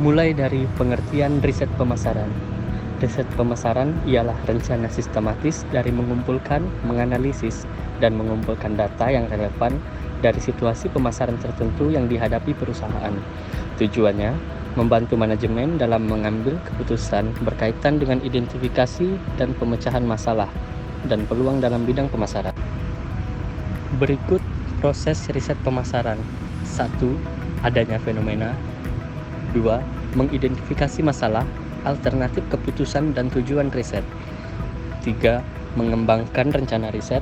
Mulai dari pengertian riset pemasaran. Riset pemasaran ialah rencana sistematis dari mengumpulkan, menganalisis, dan mengumpulkan data yang relevan dari situasi pemasaran tertentu yang dihadapi perusahaan. Tujuannya, membantu manajemen dalam mengambil keputusan berkaitan dengan identifikasi dan pemecahan masalah dan peluang dalam bidang pemasaran. Berikut proses riset pemasaran. 1. Adanya fenomena. 2. Mengidentifikasi masalah, alternatif keputusan dan tujuan riset. 3. Mengembangkan rencana riset.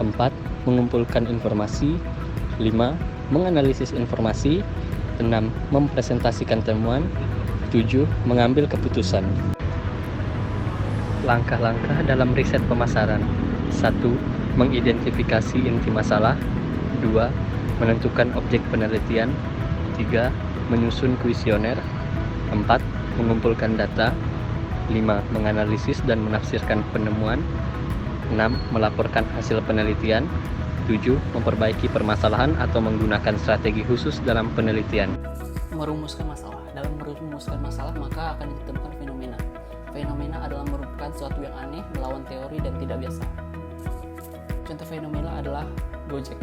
4. Mengumpulkan informasi. 5. Menganalisis informasi. 6. Mempresentasikan temuan. 7. Mengambil keputusan. Langkah-langkah dalam riset pemasaran. 1. Mengidentifikasi inti masalah. 2. Menentukan objek penelitian. 3. Menyusun kuesioner. 4. Mengumpulkan data. 5. Menganalisis dan menafsirkan penemuan. 6. Melaporkan hasil penelitian. 7. Memperbaiki permasalahan atau menggunakan strategi khusus dalam penelitian. Merumuskan masalah. Dalam merumuskan masalah maka akan ditemukan fenomena. Fenomena adalah merupakan sesuatu yang aneh, melawan teori dan tidak biasa. Contoh fenomena adalah Gojek.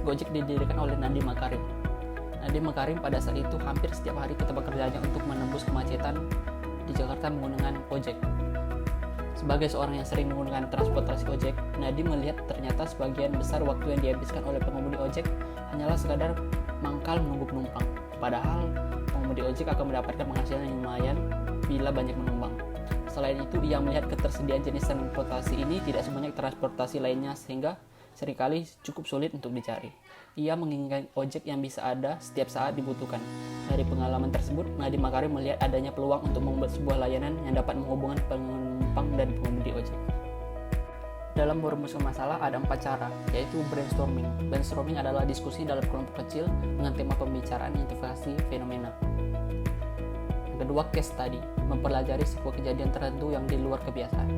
Gojek didirikan oleh Nadiem Makarim. Nadiem Makarim pada saat itu hampir setiap hari ke tempat kerjanya untuk menembus kemacetan di Jakarta menggunakan ojek. Sebagai seorang yang sering menggunakan transportasi ojek, Nadiem melihat ternyata sebagian besar waktu yang dihabiskan oleh pengemudi ojek hanyalah sekadar mangkal menunggu penumpang. Padahal pengemudi ojek akan mendapatkan penghasilan yang lumayan bila banyak penumpang. Selain itu, ia melihat ketersediaan jenis transportasi ini tidak sebanyak transportasi lainnya sehingga seringkali cukup sulit untuk dicari. Ia menginginkan ojek yang bisa ada setiap saat dibutuhkan. Dari pengalaman tersebut, Nadiem Makarim melihat adanya peluang untuk membuat sebuah layanan yang dapat menghubungkan penumpang dan pengemudi ojek. Dalam merumuskan masalah ada 4 cara, yaitu brainstorming. Brainstorming adalah diskusi dalam kelompok kecil dengan tema pembicaraan identifikasi fenomena. Yang kedua, case study, mempelajari sebuah kejadian tertentu yang di luar kebiasaan.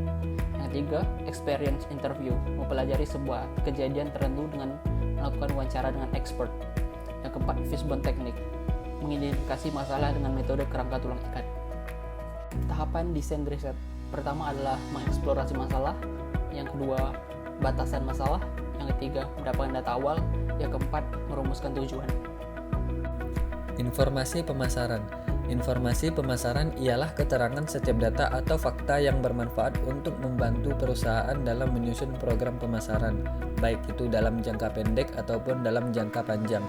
Yang ketiga, experience interview, mempelajari sebuah kejadian tertentu dengan melakukan wawancara dengan expert. Yang keempat, fishbone technique, mengidentifikasi masalah dengan metode kerangka tulang ikat. Tahapan desain riset. Pertama adalah mengeksplorasi masalah. Yang kedua, batasan masalah. Yang ketiga, mendapatkan data awal. Yang keempat, merumuskan tujuan. Informasi pemasaran. Informasi pemasaran ialah keterangan setiap data atau fakta yang bermanfaat untuk membantu perusahaan dalam menyusun program pemasaran, baik itu dalam jangka pendek ataupun dalam jangka panjang.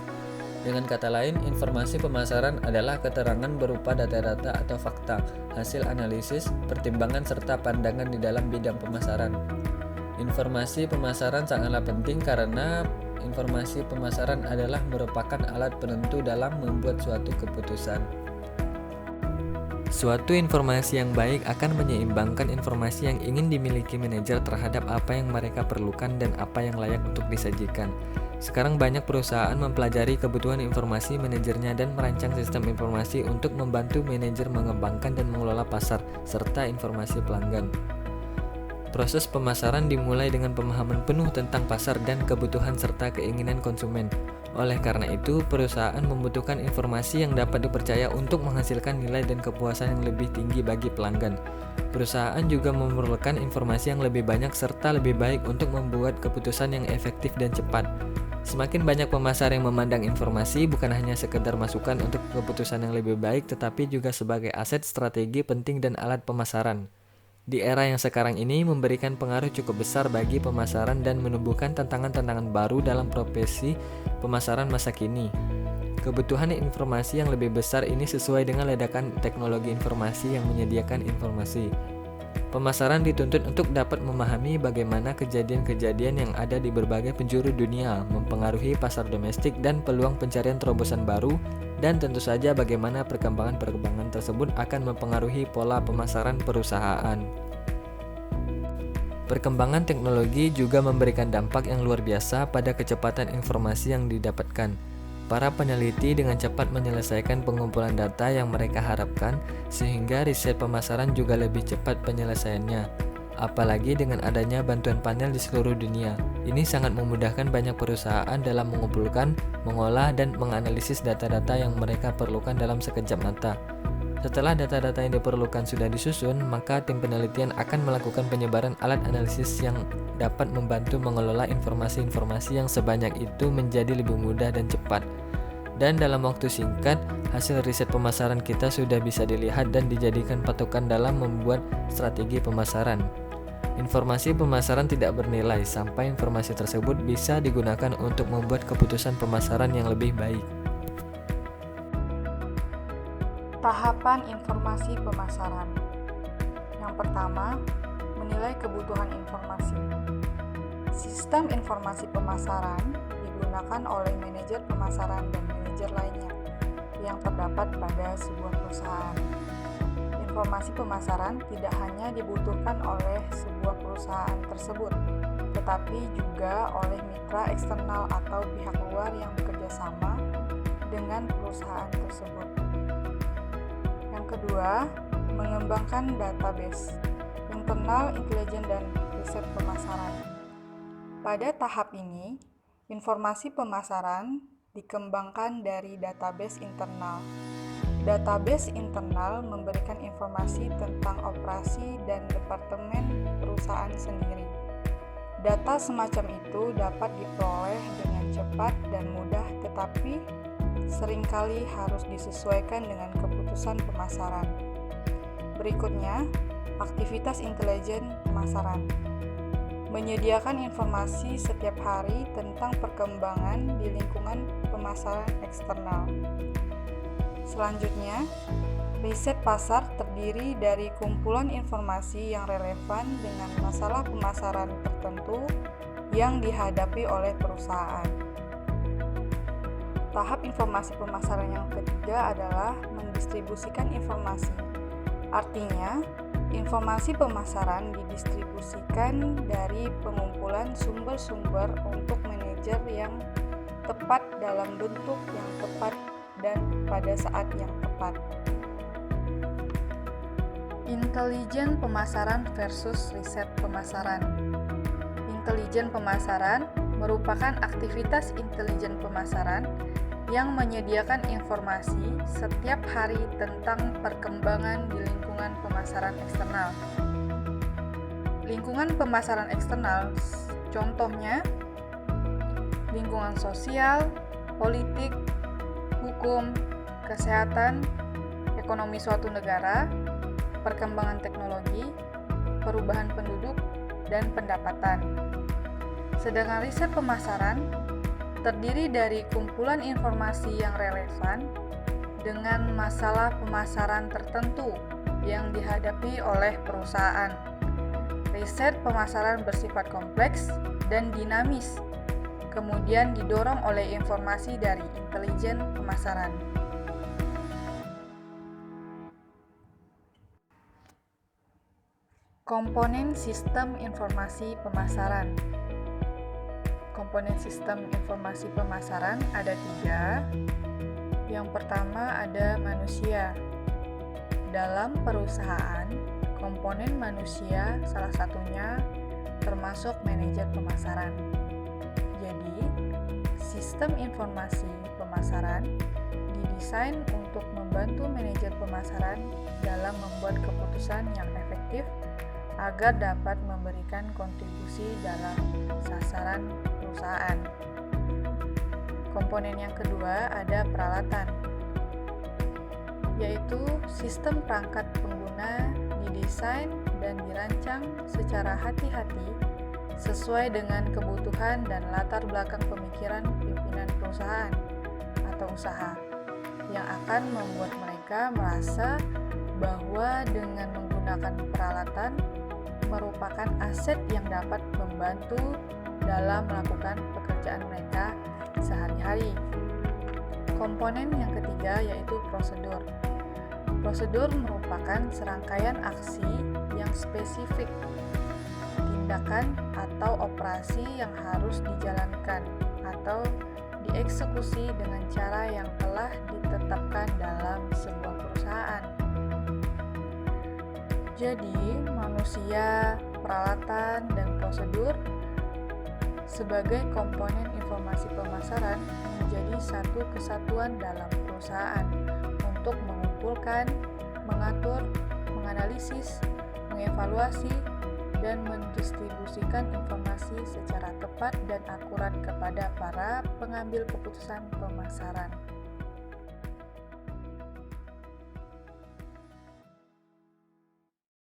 Dengan kata lain, informasi pemasaran adalah keterangan berupa data-data atau fakta, hasil analisis, pertimbangan serta pandangan di dalam bidang pemasaran. Informasi pemasaran sangatlah penting karena informasi pemasaran adalah merupakan alat penentu dalam membuat suatu keputusan. Suatu informasi yang baik akan menyeimbangkan informasi yang ingin dimiliki manajer terhadap apa yang mereka perlukan dan apa yang layak untuk disajikan. Sekarang banyak perusahaan mempelajari kebutuhan informasi manajernya dan merancang sistem informasi untuk membantu manajer mengembangkan dan mengelola pasar serta informasi pelanggan. Proses pemasaran dimulai dengan pemahaman penuh tentang pasar dan kebutuhan serta keinginan konsumen. Oleh karena itu, perusahaan membutuhkan informasi yang dapat dipercaya untuk menghasilkan nilai dan kepuasan yang lebih tinggi bagi pelanggan. Perusahaan juga memerlukan informasi yang lebih banyak serta lebih baik untuk membuat keputusan yang efektif dan cepat. Semakin banyak pemasar yang memandang informasi bukan hanya sekedar masukan untuk keputusan yang lebih baik, tetapi juga sebagai aset strategi penting dan alat pemasaran. Di era yang sekarang ini memberikan pengaruh cukup besar bagi pemasaran dan menumbuhkan tantangan-tantangan baru dalam profesi pemasaran masa kini. Kebutuhan informasi yang lebih besar ini sesuai dengan ledakan teknologi informasi yang menyediakan informasi. Pemasaran dituntut untuk dapat memahami bagaimana kejadian-kejadian yang ada di berbagai penjuru dunia mempengaruhi pasar domestik dan peluang pencarian terobosan baru, dan tentu saja bagaimana perkembangan-perkembangan tersebut akan mempengaruhi pola pemasaran perusahaan. Perkembangan teknologi juga memberikan dampak yang luar biasa pada kecepatan informasi yang didapatkan. Para peneliti dengan cepat menyelesaikan pengumpulan data yang mereka harapkan, sehingga riset pemasaran juga lebih cepat penyelesaiannya. apalagi dengan adanya bantuan panel di seluruh dunia. Ini sangat memudahkan banyak perusahaan dalam mengumpulkan, mengolah, dan menganalisis data-data yang mereka perlukan dalam sekejap mata. Setelah data-data yang diperlukan sudah disusun, maka tim penelitian akan melakukan penyebaran alat analisis yang dapat membantu mengelola informasi-informasi yang sebanyak itu menjadi lebih mudah dan cepat. Dan dalam waktu singkat, hasil riset pemasaran kita sudah bisa dilihat dan dijadikan patokan dalam membuat strategi pemasaran. Informasi pemasaran tidak bernilai sampai informasi tersebut bisa digunakan untuk membuat keputusan pemasaran yang lebih baik. Tahapan informasi pemasaran. Yang pertama, menilai kebutuhan informasi. Sistem informasi pemasaran digunakan oleh manajer pemasaran dan manajer lainnya yang terdapat pada sebuah perusahaan. Informasi pemasaran tidak hanya dibutuhkan oleh sebuah perusahaan tersebut, tetapi juga oleh mitra eksternal atau pihak luar yang bekerja sama dengan perusahaan tersebut. Yang kedua, mengembangkan database, internal, intelijen, dan riset pemasaran. Pada tahap ini, informasi pemasaran dikembangkan dari database internal. Database internal memberikan informasi tentang operasi dan departemen perusahaan sendiri. Data semacam itu dapat diperoleh dengan cepat dan mudah, tetapi seringkali harus disesuaikan dengan keputusan pemasaran. Berikutnya, aktivitas intelijen pemasaran. Menyediakan informasi setiap hari tentang perkembangan di lingkungan pemasaran eksternal. Selanjutnya, riset pasar terdiri dari kumpulan informasi yang relevan dengan masalah pemasaran tertentu yang dihadapi oleh perusahaan. Tahap informasi pemasaran yang ketiga adalah mendistribusikan informasi. Artinya, informasi pemasaran didistribusikan dari pengumpulan sumber-sumber untuk manajer yang tepat dalam bentuk yang tepat dan pada saat yang tepat. Intelijen pemasaran versus riset pemasaran. Intelijen pemasaran merupakan aktivitas intelijen pemasaran yang menyediakan informasi setiap hari tentang perkembangan di lingkungan pemasaran eksternal. Lingkungan pemasaran eksternal, contohnya lingkungan sosial, politik, hukum, kesehatan, ekonomi suatu negara, perkembangan teknologi, perubahan penduduk, dan pendapatan. Sedangkan riset pemasaran terdiri dari kumpulan informasi yang relevan dengan masalah pemasaran tertentu yang dihadapi oleh perusahaan. Riset pemasaran bersifat kompleks dan dinamis, kemudian didorong oleh informasi dari intelijen pemasaran. Komponen sistem informasi pemasaran. Komponen sistem informasi pemasaran ada 3. Yang pertama ada manusia. Dalam perusahaan, komponen manusia salah satunya termasuk manajer pemasaran. Jadi, sistem informasi pemasaran didesain untuk membantu manajer pemasaran dalam membuat keputusan yang efektif agar dapat memberikan kontribusi dalam sasaran perusahaan. Komponen yang kedua ada peralatan, yaitu sistem perangkat pengguna didesain dan dirancang secara hati-hati sesuai dengan kebutuhan dan latar belakang pemikiran pimpinan perusahaan atau usaha yang akan membuat mereka merasa bahwa dengan menggunakan peralatan merupakan aset yang dapat membantu dalam melakukan pekerjaan mereka sehari-hari. Komponen yang ketiga yaitu prosedur. Prosedur merupakan serangkaian aksi yang spesifik, tindakan atau operasi yang harus dijalankan atau dieksekusi dengan cara yang telah ditetapkan dalam sebuah perusahaan. Jadi, manusia, peralatan, dan prosedur sebagai komponen informasi pemasaran menjadi satu kesatuan dalam perusahaan untuk mengumpulkan, mengatur, menganalisis, mengevaluasi, dan mendistribusikan informasi secara tepat dan akurat kepada para pengambil keputusan pemasaran.